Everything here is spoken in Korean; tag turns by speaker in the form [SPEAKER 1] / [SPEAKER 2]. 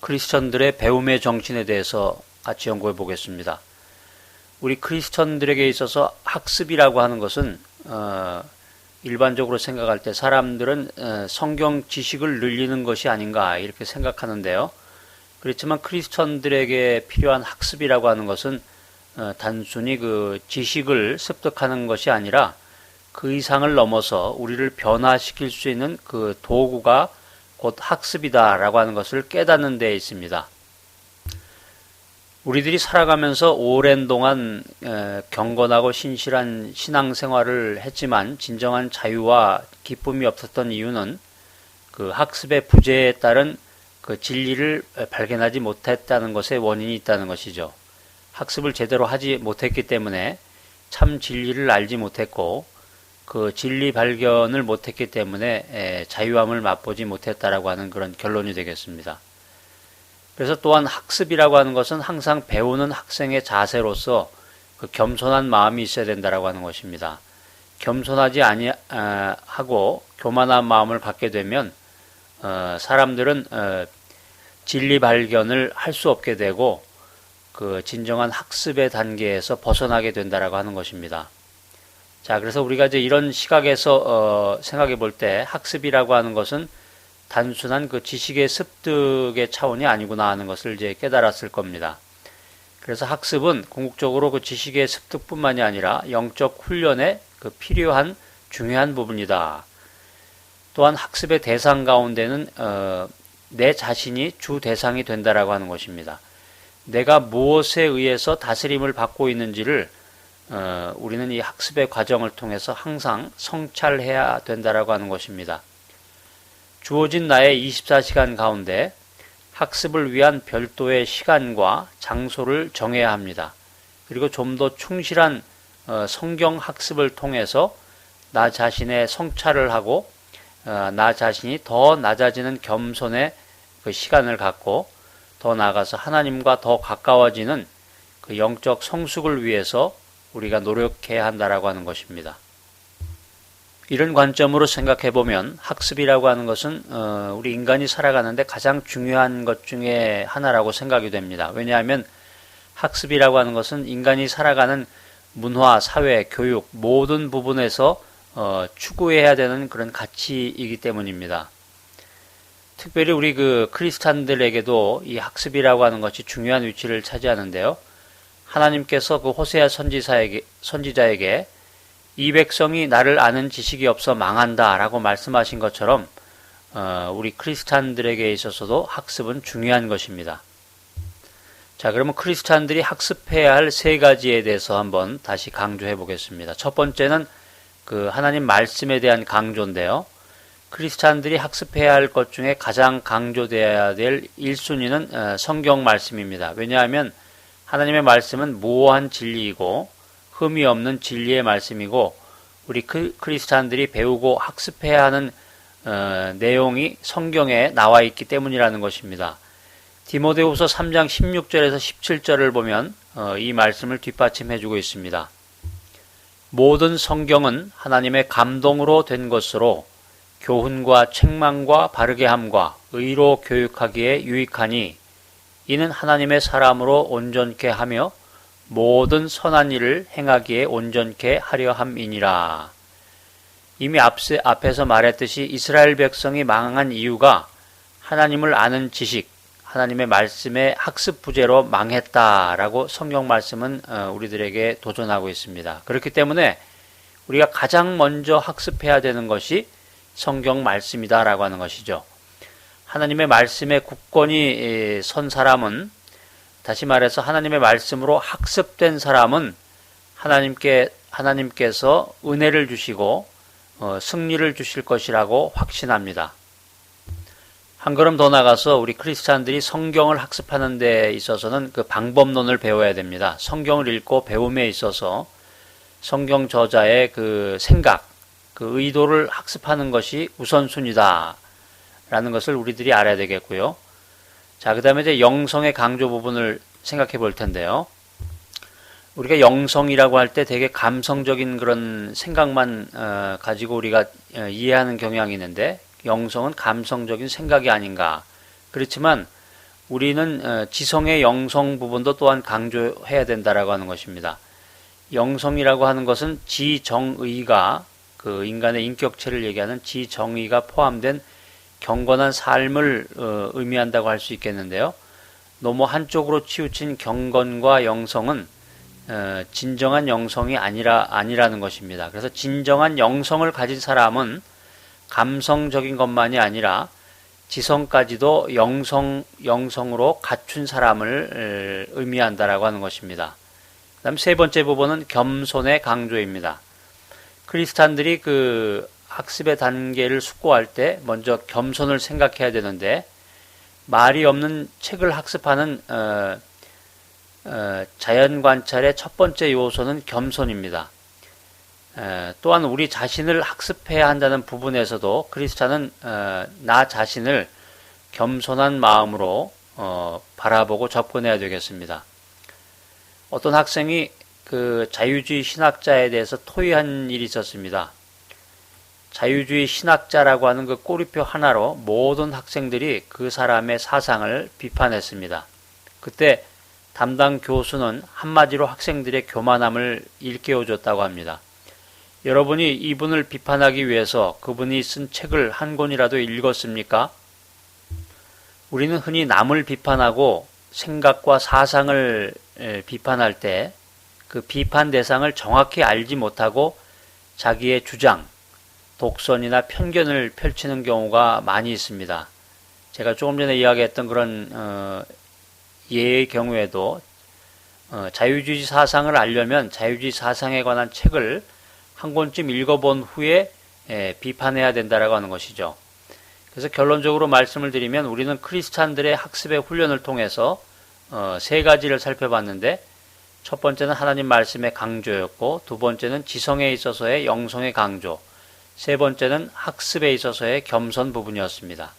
[SPEAKER 1] 크리스천들의 배움의 정신에 대해서 같이 연구해 보겠습니다. 우리 크리스천들에게 있어서 학습이라고 하는 것은 일반적으로 생각할 때 사람들은 성경 지식을 늘리는 것이 아닌가 이렇게 생각하는데요. 그렇지만 크리스천들에게 필요한 학습이라고 하는 것은 단순히 그 지식을 습득하는 것이 아니라 그 이상을 넘어서 우리를 변화시킬 수 있는 그 도구가 곧 학습이다라고 하는 것을 깨닫는 데 있습니다. 우리들이 살아가면서 오랜 동안 경건하고 신실한 신앙생활을 했지만 진정한 자유와 기쁨이 없었던 이유는 그 학습의 부재에 따른 그 진리를 발견하지 못했다는 것에 원인이 있다는 것이죠. 학습을 제대로 하지 못했기 때문에 참 진리를 알지 못했고 그 진리 발견을 못했기 때문에 자유함을 맛보지 못했다라고 하는 그런 결론이 되겠습니다. 그래서 또한 학습이라고 하는 것은 항상 배우는 학생의 자세로서 그 겸손한 마음이 있어야 된다라고 하는 것입니다. 겸손하지 아니하고 교만한 마음을 갖게 되면 사람들은 진리 발견을 할 수 없게 되고 그 진정한 학습의 단계에서 벗어나게 된다라고 하는 것입니다. 자, 그래서 우리가 이제 이런 시각에서 생각해 볼 때 학습이라고 하는 것은 단순한 그 지식의 습득의 차원이 아니구나 하는 것을 이제 깨달았을 겁니다. 그래서 학습은 궁극적으로 그 지식의 습득뿐만이 아니라 영적 훈련에 그 필요한 중요한 부분이다. 또한 학습의 대상 가운데는 내 자신이 주 대상이 된다라고 하는 것입니다. 내가 무엇에 의해서 다스림을 받고 있는지를 우리는 이 학습의 과정을 통해서 항상 성찰해야 된다라고 하는 것입니다. 주어진 나의 24시간 가운데 학습을 위한 별도의 시간과 장소를 정해야 합니다. 그리고 좀 더 충실한 성경 학습을 통해서 나 자신의 성찰을 하고 나 자신이 더 낮아지는 겸손의 그 시간을 갖고 더 나아가서 하나님과 더 가까워지는 그 영적 성숙을 위해서 우리가 노력해야 한다라고 하는 것입니다. 이런 관점으로 생각해 보면 학습이라고 하는 것은 우리 인간이 살아가는데 가장 중요한 것 중에 하나라고 생각이 됩니다. 왜냐하면 학습이라고 하는 것은 인간이 살아가는 문화, 사회, 교육 모든 부분에서 추구해야 되는 그런 가치이기 때문입니다. 특별히 우리 그 크리스찬들에게도 이 학습이라고 하는 것이 중요한 위치를 차지하는데요. 하나님께서 그 호세아 선지자에게 이 백성이 나를 아는 지식이 없어 망한다 라고 말씀하신 것처럼 우리 크리스찬들에게 있어서도 학습은 중요한 것입니다. 자, 그러면 크리스찬들이 학습해야 할 세 가지에 대해서 한번 다시 강조해 보겠습니다. 첫 번째는 그 하나님 말씀에 대한 강조인데요. 크리스찬들이 학습해야 할 것 중에 가장 강조되어야 될 1순위는 성경 말씀입니다. 왜냐하면 하나님의 말씀은 무오한 진리이고 흠이 없는 진리의 말씀이고 우리 크리스찬들이 배우고 학습해야 하는 내용이 성경에 나와 있기 때문이라는 것입니다. 디모데후서 3장 16절에서 17절을 보면 이 말씀을 뒷받침해주고 있습니다. 모든 성경은 하나님의 감동으로 된 것으로 교훈과 책망과 바르게 함과 의로 교육하기에 유익하니 이는 하나님의 사람으로 온전케 하며 모든 선한 일을 행하기에 온전케 하려 함이니라. 이미 앞에서 말했듯이 이스라엘 백성이 망한 이유가 하나님을 아는 지식, 하나님의 말씀의 학습 부재로 망했다라고 성경 말씀은 우리들에게 도전하고 있습니다. 그렇기 때문에 우리가 가장 먼저 학습해야 되는 것이 성경 말씀이다라고 하는 것이죠. 하나님의 말씀에 굳건히 선 사람은, 다시 말해서 하나님의 말씀으로 학습된 사람은 하나님께서 은혜를 주시고 승리를 주실 것이라고 확신합니다. 한 걸음 더 나가서 우리 크리스찬들이 성경을 학습하는 데 있어서는 그 방법론을 배워야 됩니다. 성경을 읽고 배움에 있어서 성경 저자의 그 생각, 그 의도를 학습하는 것이 우선순위다 라는 것을 우리들이 알아야 되겠고요. 자, 그 다음에 이제 영성의 강조 부분을 생각해 볼 텐데요. 우리가 영성이라고 할 때 되게 감성적인 그런 생각만 가지고 우리가 이해하는 경향이 있는데 영성은 감성적인 생각이 아닌가. 그렇지만 우리는 지성의 영성 부분도 또한 강조해야 된다라고 하는 것입니다. 영성이라고 하는 것은 지정의가 그 인간의 인격체를 얘기하는 지정의가 포함된 경건한 삶을 의미한다고 할 수 있겠는데요. 너무 한쪽으로 치우친 경건과 영성은 진정한 영성이 아니라는 것입니다. 그래서 진정한 영성을 가진 사람은 감성적인 것만이 아니라 지성까지도 영성으로 갖춘 사람을 의미한다라고 하는 것입니다. 그다음 세 번째 부분은 겸손의 강조입니다. 크리스찬들이 그 학습의 단계를 숙고할 때 먼저 겸손을 생각해야 되는데 말이 없는 책을 학습하는 자연 관찰의 첫 번째 요소는 겸손입니다. 또한 우리 자신을 학습해야 한다는 부분에서도 크리스찬은 나 자신을 겸손한 마음으로 바라보고 접근해야 되겠습니다. 어떤 학생이 그 자유주의 신학자에 대해서 토의한 일이 있었습니다. 자유주의 신학자라고 하는 그 꼬리표 하나로 모든 학생들이 그 사람의 사상을 비판했습니다. 그때 담당 교수는 한마디로 학생들의 교만함을 일깨워줬다고 합니다. 여러분이 이분을 비판하기 위해서 그분이 쓴 책을 한 권이라도 읽었습니까? 우리는 흔히 남을 비판하고 생각과 사상을 비판할 때 그 비판 대상을 정확히 알지 못하고 자기의 주장, 독선이나 편견을 펼치는 경우가 많이 있습니다. 제가 조금 전에 이야기했던 그런 예의 경우에도 자유주의 사상을 알려면 자유주의 사상에 관한 책을 한 권쯤 읽어본 후에 비판해야 된다라고 하는 것이죠. 그래서 결론적으로 말씀을 드리면 우리는 크리스찬들의 학습의 훈련을 통해서 세 가지를 살펴봤는데 첫 번째는 하나님 말씀의 강조였고 두 번째는 지성에 있어서의 영성의 강조, 세 번째는 학습에 있어서의 겸손 부분이었습니다.